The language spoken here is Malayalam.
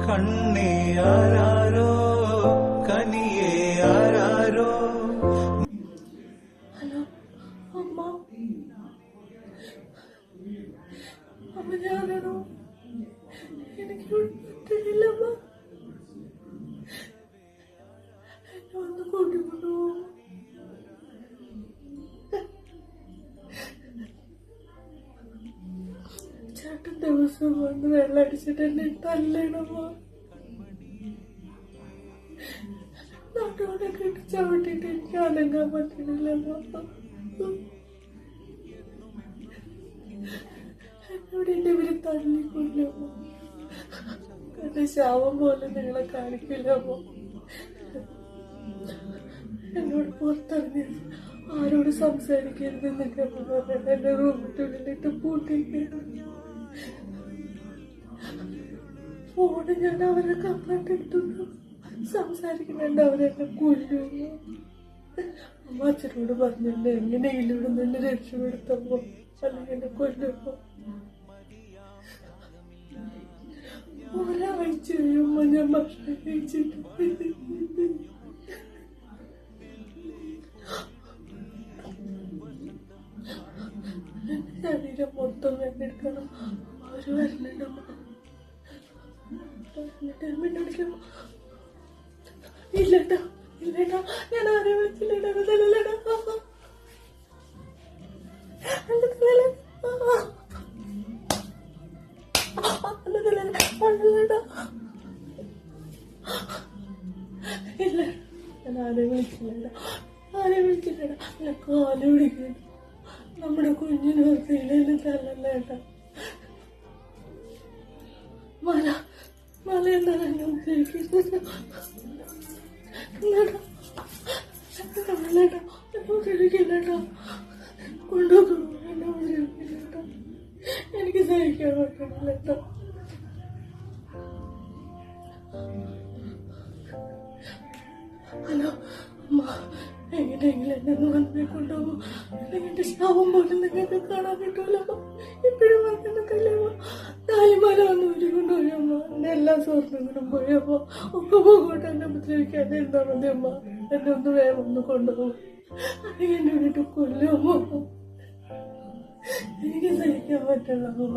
കണ്ണേ ആരാരോ കനിയേ ആരാരോ. ഹലോ അമ്മ, അമ്മ ഞാനാണോ? എനിക്ക് പറ്റില്ലമ്മ, എന്നെ ഒന്ന് കൂട്ടിക്കൊണ്ടുപോകും. ചേട്ടൻ ദിവസം വന്ന് വെള്ളമടിച്ചിട്ട് എന്നെ തല്ലണമ്മ. നാട്ടോടൊക്കെ ഇട്ട് ചവിട്ടിട്ട് എനിക്ക് അനങ്ങാൻ പറ്റണില്ലമ്മ. എന്നോട് എന്റെ ഇവര് തല്ലിക്കൊല്ലമ്മ. എന്റെ ശാപം പോലെ നിങ്ങളെ കാണിക്കില്ലമ്മ. എന്നോട് പുറത്തിറങ്ങി ആരോട് സംസാരിക്കരുതെന്നൊക്കെ പറഞ്ഞിട്ട് എന്റെ റൂമിനുള്ളിലിട്ട് പൂട്ടിയിട്ട് ഫോണ് ഞാൻ അവരെ കണ്ടിട്ടു സംസാരിക്കുന്നുണ്ട്. അവരെന്നെ കൊല്ലുന്നു. അമ്മ അച്ഛനോട് പറഞ്ഞിട്ടുണ്ട് എങ്ങനെയെങ്കിലും ഇവിടെ നിന്ന് രക്ഷപ്പെടുത്തപ്പോ അല്ലെങ്കിൽ എന്നെ കൊല്ലുമ്പോ. ഒരാഴ്ച കഴിയുമ്പോ ഞാൻ ഭക്ഷണം കഴിച്ചിട്ട് ശരീരം മൊത്തം വേണ്ടെടുക്കണം. അവര് വരുന്നുണ്ടമ്മ. ഇല്ലട്ടോ ഇല്ലട്ടോ, ഞാൻ ആരെ വിളിച്ചില്ലടാ. ഇല്ല, ഞാൻ ആരെ വിളിച്ചില്ലടാ. ഞാൻ കാല് പിടിക്കണം. നമ്മുടെ കുഞ്ഞിന് ഹൃദയിലെ തല്ലല്ലേട്ടാ. മല എന്താണ് എന്നെ ഉപയോഗിക്കുന്നത്? കൊണ്ടുപോകുന്നേട്ടോ, എനിക്ക് സഹിക്കാൻ പറ്റണില്ലേട്ടോ. ഹലോ അമ്മ, എങ്ങനെയെങ്കിലും എന്നെ ഒന്ന് വന്നേ കൊണ്ടുപോകും. അല്ലെങ്കിൽ എന്റെ ശവം പോലും നിങ്ങൾക്ക് കാണാൻ കിട്ടൂലമ്മ. ഇപ്പോഴും വന്നിട്ടല്ലമ്മ. താലിമാല വന്ന് ഊരി കൊണ്ടുപോയമ്മ. എന്റെ എല്ലാ സുഹൃത്തുക്കളും പോയപ്പോ ഒക്കെ പോകോട്ടെ. എന്നെ ഉപദ്രവിക്കാൻ എന്താ മതി അമ്മ. എന്നെ ഒന്ന് വേഗം ഒന്ന് കൊണ്ടുപോകും. അല്ലെങ്കിൽ എന്നെ വിട്ടിട്ട് കൊല്ലുമോ. എനിക്ക് സഹിക്കാൻ പറ്റണമ്മ.